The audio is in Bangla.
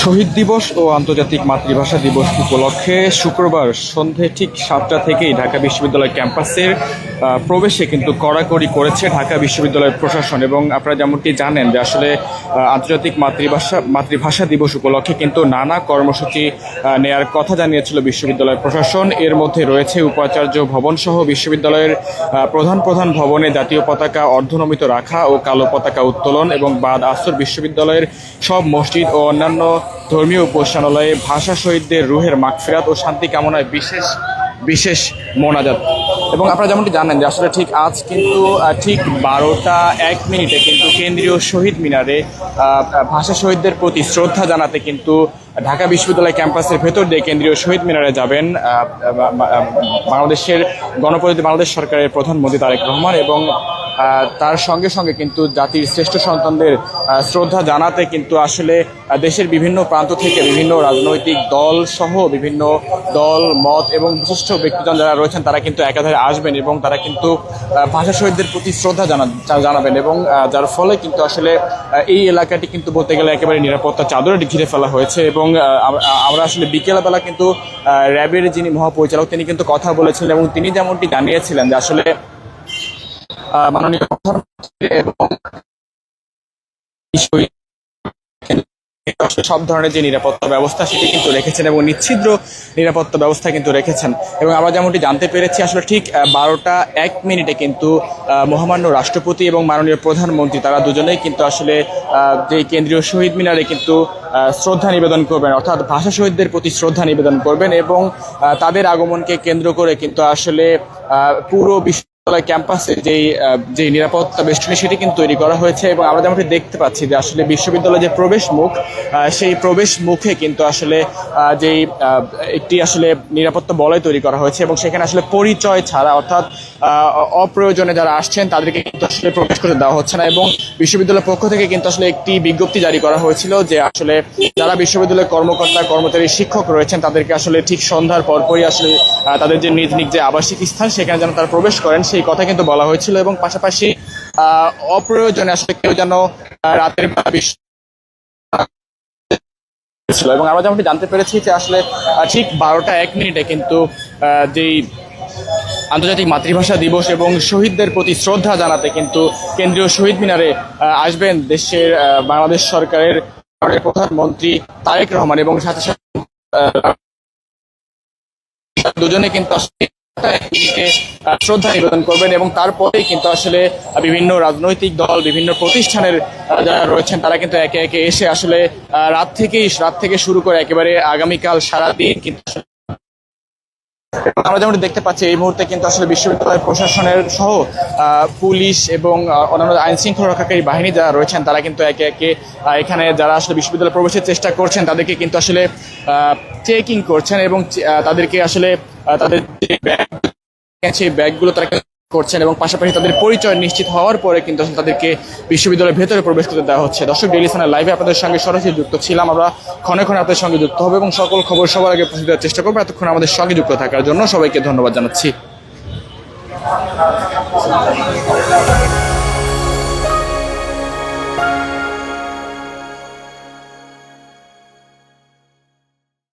শহীদ দিবস ও আন্তর্জাতিক মাতৃভাষা দিবস উপলক্ষে শুক্রবার সন্ধে ঠিক ৭টা থেকেই ঢাকা বিশ্ববিদ্যালয় ক্যাম্পাসের প্রবেশে কিন্তু কড়াকড়ি করেছে ঢাকা বিশ্ববিদ্যালয়ের প্রশাসন। এবং আপনারা যেমনটি জানেন যে আসলে আন্তর্জাতিক মাতৃভাষা দিবস উপলক্ষে কিন্তু নানা কর্মসূচি নেয়ার কথা জানিয়েছিল বিশ্ববিদ্যালয় প্রশাসন। এর মধ্যে রয়েছে উপাচার্য ভবন সহ বিশ্ববিদ্যালয়ের প্রধান ভবনে জাতীয় পতাকা অর্ধনমিত রাখা ও কালো পতাকা উত্তোলন, এবং বাদ আসর বিশ্ববিদ্যালয়ের সব মসজিদ ও অন্যান্য ধর্মীয় উপাসনালয়ে ভাষা শহীদদের রুহের মাগফিরাত ও শান্তি কামনায় বিশেষ মোনাজাত। এবং আপনারা যেমনটি জানেন যে আসলে ঠিক আজ কিন্তু ঠিক 12টা 1 মিনিটে কিন্তু কেন্দ্রীয় শহীদ মিনারে ভাষা শহীদদের প্রতি শ্রদ্ধা জানাতে কিন্তু ঢাকা বিশ্ববিদ্যালয় ক্যাম্পাসের ভেতর দিয়ে কেন্দ্রীয় শহীদ মিনারে যাবেন বাংলাদেশের গণপ্রজাতন্ত্রী বাংলাদেশ সরকারের প্রধানমন্ত্রী তারেক রহমান। এবং তার সঙ্গে সঙ্গে কিন্তু জাতির শ্রেষ্ঠ সন্তানদের শ্রদ্ধা জানাতে কিন্তু আসলে দেশের বিভিন্ন প্রান্ত থেকে বিভিন্ন রাজনৈতিক দল সহ বিভিন্ন দল মত এবং বিশিষ্ট ব্যক্তিজন যারা রয়েছেন তারা কিন্তু একাধারে আসবেন এবং তারা কিন্তু ভাষা শহীদদের প্রতি শ্রদ্ধা জানাবেন। এবং যার ফলে কিন্তু আসলে এই এলাকাটি কিন্তু বলতে গেলে একেবারে নিরাপত্তা চাদরে ঘিরে ফেলা হয়েছে। এবং আমরা আসলে বিকেলবেলা কিন্তু র্যাবের যিনি মহাপরিচালক তিনি কিন্তু কথা বলেছিলেন এবং তিনি যেমনটি জানিয়েছিলেন যে আসলে মাননীয় প্রধানমন্ত্রী এবং সব ধরনের যে নিরাপত্তা ব্যবস্থা সেটি কিন্তু রেখেছেন এবং নিচ্ছিদ্র নিরাপত্তা ব্যবস্থা কিন্তু রেখেছেন। এবং আমরা যেমনটি জানতে পেরেছি আসলে ঠিক 12টা 1 মিনিটে কিন্তু মহামান্য রাষ্ট্রপতি এবং মাননীয় প্রধানমন্ত্রী তারা দুজনেই কিন্তু আসলে যে কেন্দ্রীয় শহীদ মিনারে কিন্তু শ্রদ্ধা নিবেদন করবেন, অর্থাৎ ভাষা শহীদদের প্রতি শ্রদ্ধা নিবেদন করবেন। এবং তাদের আগমনকে কেন্দ্র করে কিন্তু আসলে পুরো বিশ্ববিদ্যালয় ক্যাম্পাসে যে নিরাপত্তা বেষ্টনী সেটি কিন্তু তৈরি করা হয়েছে। এবং আমরা যেমনটি দেখতে পাচ্ছি যে আসলে বিশ্ববিদ্যালয়ের যে প্রবেশ মুখ সেই প্রবেশ মুখে কিন্তু আসলে যেই একটি আসলে নিরাপত্তা বলয় তৈরি করা হয়েছে এবং সেখানে আসলে পরিচয় ছাড়া অর্থাৎ অপ্রয়োজনে যারা আসছেন তাদেরকে কিন্তু আসলে প্রবেশ করতে দেওয়া হচ্ছে না। এবং বিশ্ববিদ্যালয়ের পক্ষ থেকে কিন্তু আসলে একটি বিজ্ঞপ্তি জারি করা হয়েছিল যে আসলে যারা বিশ্ববিদ্যালয়ের কর্মচারী শিক্ষক রয়েছেন তাদেরকে আসলে ঠিক সন্ধ্যার পরপরই আসলে তাদের যে নিজ যে আবাসিক স্থান সেখানে যেন তারা প্রবেশ করেন সেই কথা কিন্তু বলা হয়েছিল। এবং পাশাপাশি অপ্রয়োজনে আসলে কেউ যেন রাতের ছিল। এবং আমরা যেমনটি জানতে পেরেছি যে আসলে ঠিক 12টা 1 মিনিটে কিন্তু যেই আন্তর্জাতিক মাতৃভাষা দিবস এবং শহীদদের প্রতি শ্রদ্ধা জানাতে কিন্তু কেন্দ্রীয় শহীদ মিনারে আসবেন দেশের বাংলাদেশ সরকারের প্রধানমন্ত্রী তারেক রহমান এবং সাথে সাথে দুজনে কিন্তু শ্রদ্ধা নিবেদন করবেন। এবং তারপরেই কিন্তু আসলে বিভিন্ন রাজনৈতিক দল বিভিন্ন প্রতিষ্ঠানের যারা রয়েছেন তারা কিন্তু একে একে এসে আসলে রাত থেকে শুরু করে একেবারে আগামীকাল সারাদিন কিন্তু আমরা যেমন দেখতে পাচ্ছি এই মুহূর্তে কিন্তু আসলে বিশ্ববিদ্যালয় প্রশাসনের সহ পুলিশ এবং অন্যান্য আইন শৃঙ্খলা রক্ষাকারী বাহিনী যারা রয়েছেন তারা কিন্তু একে একে এখানে যারা আসলে বিশ্ববিদ্যালয়ে প্রবেশের চেষ্টা করছেন তাদেরকে কিন্তু আসলে চেকিং করছেন এবং তাদেরকে আসলে তাদের যে ব্যাগগুলো তারা করছেন এবং পাশাপাশি তাদের পরিচয় নিশ্চিত হওয়ার পরে কিন্তু আসলে তাদেরকে বিশ্ববিদ্যালয়ের ভেতরে প্রবেশ করতে দেওয়া হচ্ছে। দর্শক, ডেইলি সানের লাইভে আপনাদের সঙ্গে সরাসরি যুক্ত ছিলাম। আমরা ক্ষণে ক্ষণে আপনাদের সঙ্গে যুক্ত হবে এবং সকল খবর সবার আগে পৌঁছে দেওয়ার চেষ্টা করবো। এতক্ষণ আমাদের সঙ্গে যুক্ত থাকার জন্য সবাইকে ধন্যবাদ জানাচ্ছি।